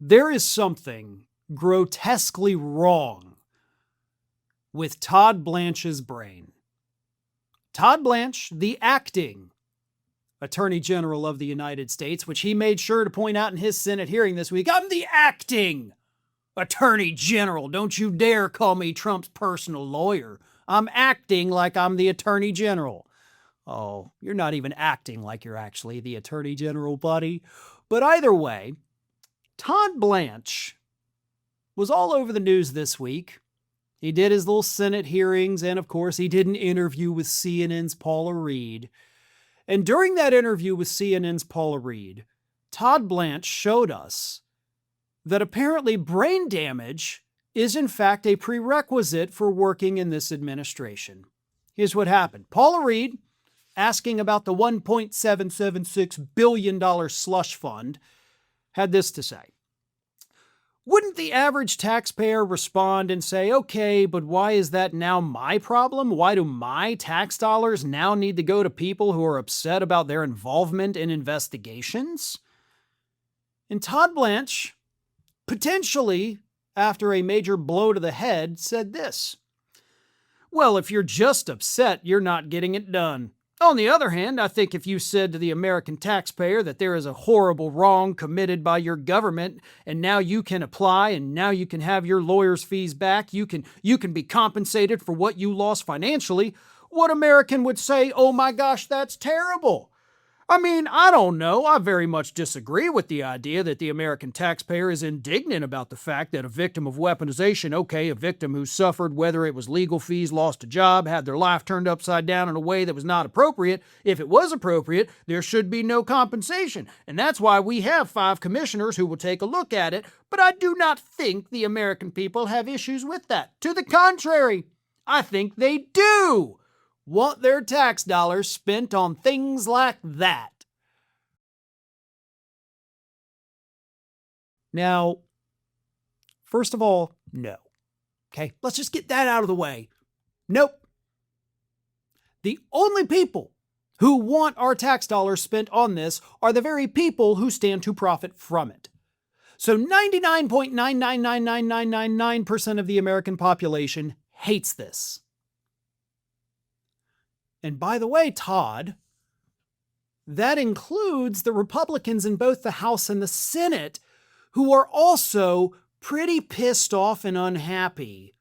There is something grotesquely wrong with Todd Blanche's brain. Todd Blanche, the acting Attorney General of the United States, which he made sure to point out in his Senate hearing this week. I'm the acting Attorney General. Don't you dare call me Trump's personal lawyer. I'm acting like I'm the Attorney General. Oh, you're not even acting like you're actually the Attorney General, buddy. But either way, Todd Blanche was all over the news this week. He did his little Senate hearings, and of course, he did an interview with CNN's Paula Reed. And during that interview with CNN's Paula Reed, Todd Blanche showed us that apparently brain damage is in fact a prerequisite for working in this administration. Here's what happened. Paula Reed, asking about the $1.776 billion slush fund, had this to say. Wouldn't the average taxpayer respond and say, okay, but why is that now my problem? Why do my tax dollars now need to go to people who are upset about their involvement in investigations? And Todd Blanche, potentially after a major blow to the head, said this. Well, if you're just upset, you're not getting it done. On the other hand, I think if you said to the American taxpayer that there is a horrible wrong committed by your government and now you can apply and now you can have your lawyer's fees back, you can be compensated for what you lost financially, what American would say, oh my gosh, that's terrible? I mean, I don't know. I very much disagree with the idea that the American taxpayer is indignant about the fact that a victim of weaponization, okay, a victim who suffered, whether it was legal fees, lost a job, had their life turned upside down in a way that was not appropriate. If it was appropriate, there should be no compensation. And that's why we have 5 commissioners who will take a look at it. But I do not think the American people have issues with that. To the contrary, I think they do want their tax dollars spent on things like that. Now, first of all, no. Okay, let's just get that out of the way. Nope. The only people who want our tax dollars spent on this are the very people who stand to profit from it. So 99.9999999% of the American population hates this. And by the way, Todd, that includes the Republicans in both the House and the Senate, who are also pretty pissed off and unhappy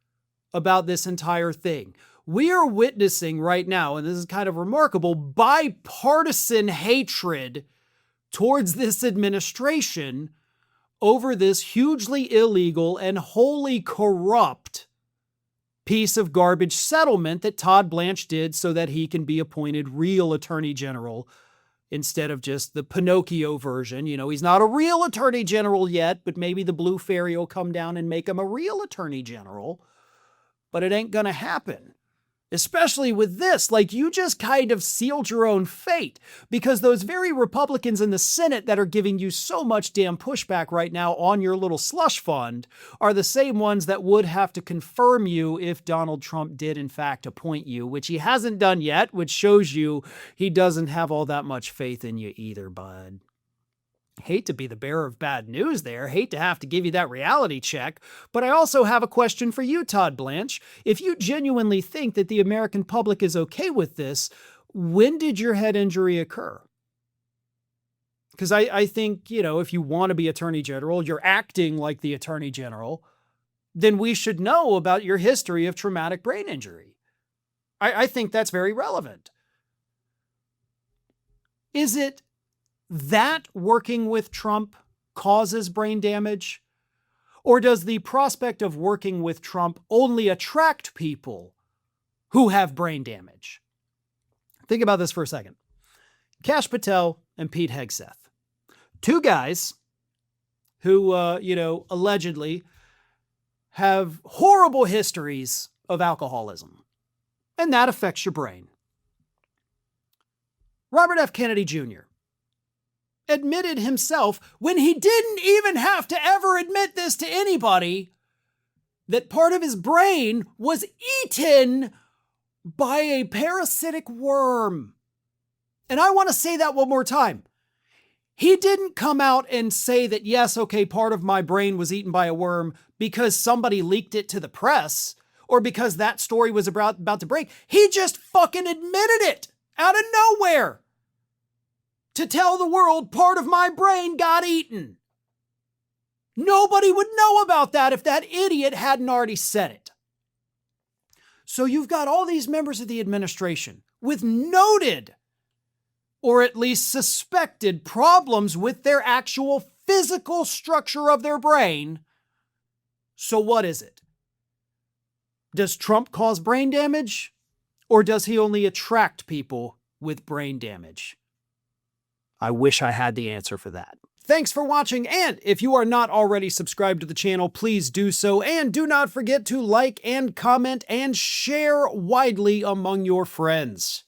about this entire thing. We are witnessing right now, and this is kind of remarkable, bipartisan hatred towards this administration over this hugely illegal and wholly corrupt piece of garbage settlement that Todd Blanche did so that he can be appointed real attorney general instead of just the Pinocchio version. You know, he's not a real attorney general yet, but maybe the blue fairy will come down and make him a real attorney general. But it ain't gonna happen. Especially with this, like you just kind of sealed your own fate because those very Republicans in the Senate that are giving you so much damn pushback right now on your little slush fund are the same ones that would have to confirm you if Donald Trump did in fact appoint you, which he hasn't done yet, which shows you he doesn't have all that much faith in you either, bud. Hate to be the bearer of bad news there, hate to have to give you that reality check, but I also have a question for you, Todd Blanche. If you genuinely think that the American public is okay with this, when did your head injury occur? Because I think, you know, if you want to be Attorney General, you're acting like the Attorney General, then we should know about your history of traumatic brain injury. I think that's very relevant. Is it that working with Trump causes brain damage? Or does the prospect of working with Trump only attract people who have brain damage? Think about this for a second. Kash Patel and Pete Hegseth. 2 guys who, allegedly have horrible histories of alcoholism. And that affects your brain. Robert F. Kennedy Jr. admitted himself, when he didn't even have to ever admit this to anybody, that part of his brain was eaten by a parasitic worm. And I want to say that one more time. He didn't come out and say that, yes, okay, part of my brain was eaten by a worm because somebody leaked it to the press or because that story was about to break. He just fucking admitted it out of nowhere to tell the world part of my brain got eaten. Nobody would know about that if that idiot hadn't already said it. So you've got all these members of the administration with noted, or at least suspected, problems with their actual physical structure of their brain. So what is it? Does Trump cause brain damage? Or does he only attract people with brain damage? I wish I had the answer for that. Thanks for watching, and if you are not already subscribed to the channel, please do so, and do not forget to like and comment and share widely among your friends.